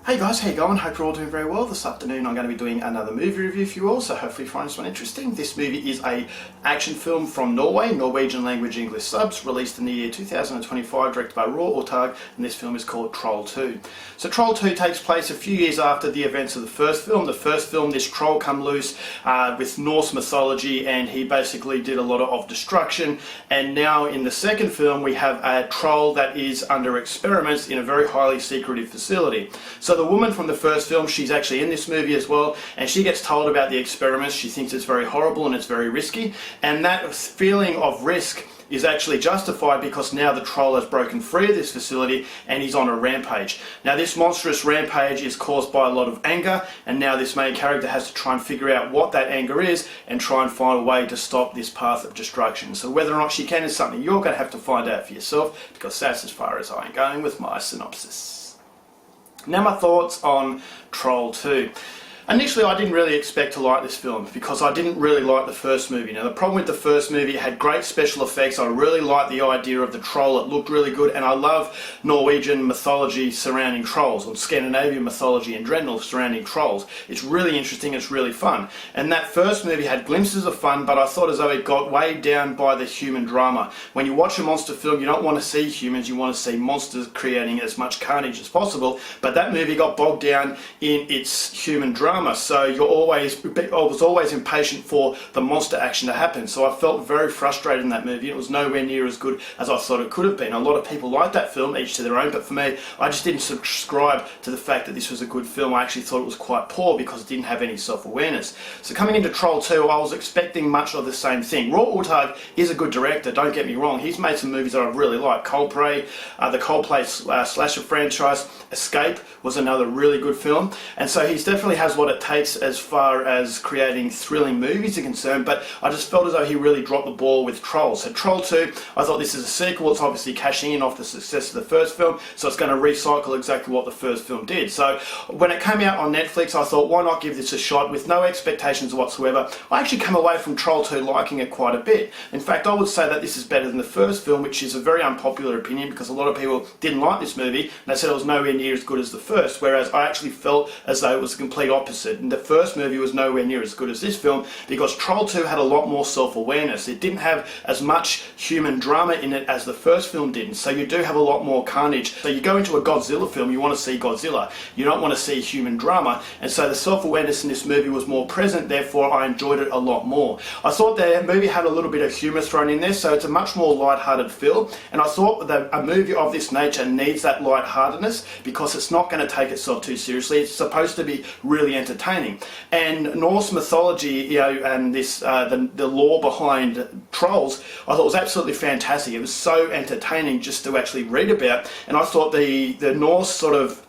Hey guys, how you going? Hope you're all doing very well. This afternoon I'm going to be doing another movie review for you all, so hopefully you find this one interesting. This movie is a action film from Norway, Norwegian language English subs, released in the year 2025, directed by ViewWorldCinema, and this film is called Troll 2. So Troll 2 takes place a few years after the events of the first film. The first film, this troll come loose with Norse mythology, and he basically did a lot of destruction, and now in the second film we have a troll that is under experiments in a very highly secretive facility. So the woman from the first film, she's actually in this movie as well, and she gets told about the experiments. She thinks it's very horrible and it's very risky, and that feeling of risk is actually justified because now the troll has broken free of this facility and he's on a rampage. Now this monstrous rampage is caused by a lot of anger, and now this main character has to try and figure out what that anger is and try and find a way to stop this path of destruction. So whether or not she can is something you're going to have to find out for yourself, because that's as far as I'm going with my synopsis. Now my thoughts on Troll 2. Initially I didn't really expect to like this film because I didn't really like the first movie. Now the problem with the first movie, it had great special effects. I really liked the idea of the troll. It looked really good, and I love Norwegian mythology surrounding trolls, or Scandinavian mythology in general surrounding trolls. It's really interesting, it's really fun. And that first movie had glimpses of fun, but I thought as though it got weighed down by the human drama. When you watch a monster film, you don't want to see humans, you want to see monsters creating as much carnage as possible, but that movie got bogged down in its human drama. So I was always impatient for the monster action to happen. So I felt very frustrated in that movie. It was nowhere near as good as I thought it could have been. A lot of people liked that film, each to their own, but for me, I just didn't subscribe to the fact that this was a good film. I actually thought it was quite poor because it didn't have any self-awareness. So coming into Troll 2, I was expecting much of the same thing. ViewWorldCinema is a good director, don't get me wrong. He's made some movies that I really like. Coldplay, the Coldplay slasher franchise, Escape was another really good film. And so he definitely has what it takes as far as creating thrilling movies are concerned, but I just felt as though he really dropped the ball with Troll. So Troll 2, I thought this is a sequel. It's obviously cashing in off the success of the first film, so it's going to recycle exactly what the first film did. So when it came out on Netflix, I thought, why not give this a shot with no expectations whatsoever. I actually came away from Troll 2 liking it quite a bit. In fact, I would say that this is better than the first film, which is a very unpopular opinion because a lot of people didn't like this movie, and they said it was nowhere near as good as the first, whereas I actually felt as though it was the complete opposite. And the first movie was nowhere near as good as this film because Troll 2 had a lot more self-awareness. It didn't have as much human drama in it as the first film did, and so you do have a lot more carnage. So you go into a Godzilla film, you want to see Godzilla. You don't want to see human drama, and so the self-awareness in this movie was more present, therefore I enjoyed it a lot more. I thought the movie had a little bit of humour thrown in there, so it's a much more light-hearted feel, and I thought that a movie of this nature needs that light-heartedness because it's not going to take itself too seriously. It's supposed to be really entertaining. And Norse mythology, and this the lore behind trolls, I thought was absolutely fantastic. It was so entertaining just to actually read about, and I thought the Norse sort of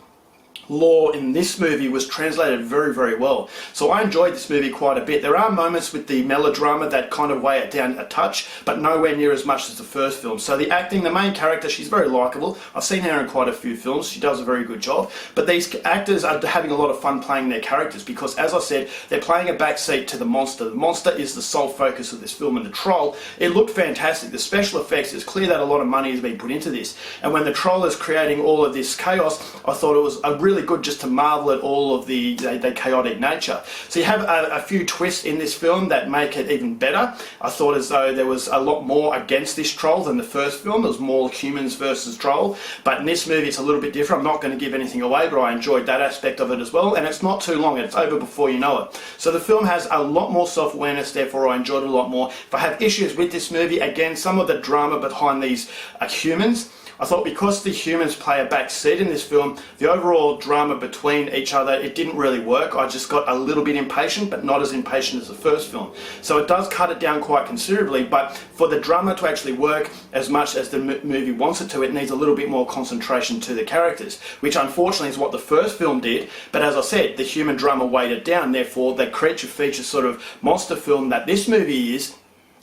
lore in this movie was translated very, very well. So I enjoyed this movie quite a bit. There are moments with the melodrama that kind of weigh it down a touch, but nowhere near as much as the first film. So the acting, the main character, she's very likeable. I've seen her in quite a few films. She does a very good job. But these actors are having a lot of fun playing their characters because, as I said, they're playing a backseat to the monster. The monster is the sole focus of this film, and the troll, it looked fantastic. The special effects, it's clear that a lot of money has been put into this. And when the troll is creating all of this chaos, I thought it was a really good just to marvel at all of the chaotic nature. So you have a few twists in this film that make it even better. I thought as though there was a lot more against this troll than the first film. There was more humans versus troll, but in this movie it's a little bit different. I'm not going to give anything away, but I enjoyed that aspect of it as well, and it's not too long. It's over before you know it. So the film has a lot more self-awareness, therefore I enjoyed it a lot more. If I have issues with this movie, again, some of the drama behind these humans, I thought because the humans play a back seat in this film, the overall drama between each other, it didn't really work. I just got a little bit impatient, but not as impatient as the first film. So it does cut it down quite considerably, but for the drama to actually work as much as the movie wants it to, it needs a little bit more concentration to the characters, which unfortunately is what the first film did. But as I said, the human drama weighed it down, therefore the creature feature sort of monster film that this movie is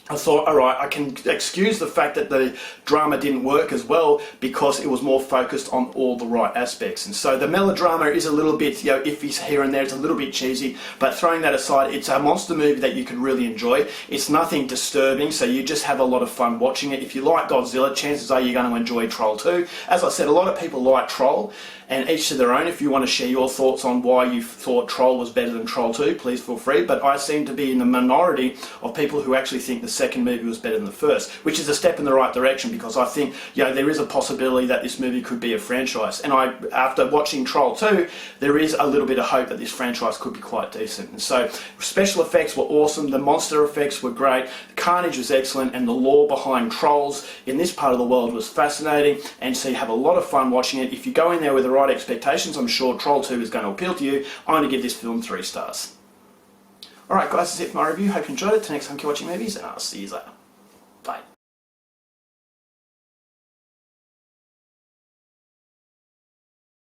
I thought, alright, I can excuse the fact that the drama didn't work as well because it was more focused on all the right aspects. And so the melodrama is a little bit, iffy here and there, it's a little bit cheesy, but throwing that aside, it's a monster movie that you can really enjoy. It's nothing disturbing, so you just have a lot of fun watching it. If you like Godzilla, chances are you're going to enjoy Troll 2. As I said, a lot of people like Troll, and each to their own. If you want to share your thoughts on why you thought Troll was better than Troll 2, please feel free. But I seem to be in the minority of people who actually think the second movie was better than the first, which is a step in the right direction, because I think there is a possibility that this movie could be a franchise. And after watching Troll 2, there is a little bit of hope that this franchise could be quite decent. And so special effects were awesome, the monster effects were great, the carnage was excellent, and the lore behind trolls in this part of the world was fascinating. And so you have a lot of fun watching it. If you go in there with the right expectations, I'm sure Troll 2 is going to appeal to you. I'm going to give this film 3 stars. Alright guys, that's it for my review. Hope you enjoyed it. Till next time, keep watching movies, and I'll see you later.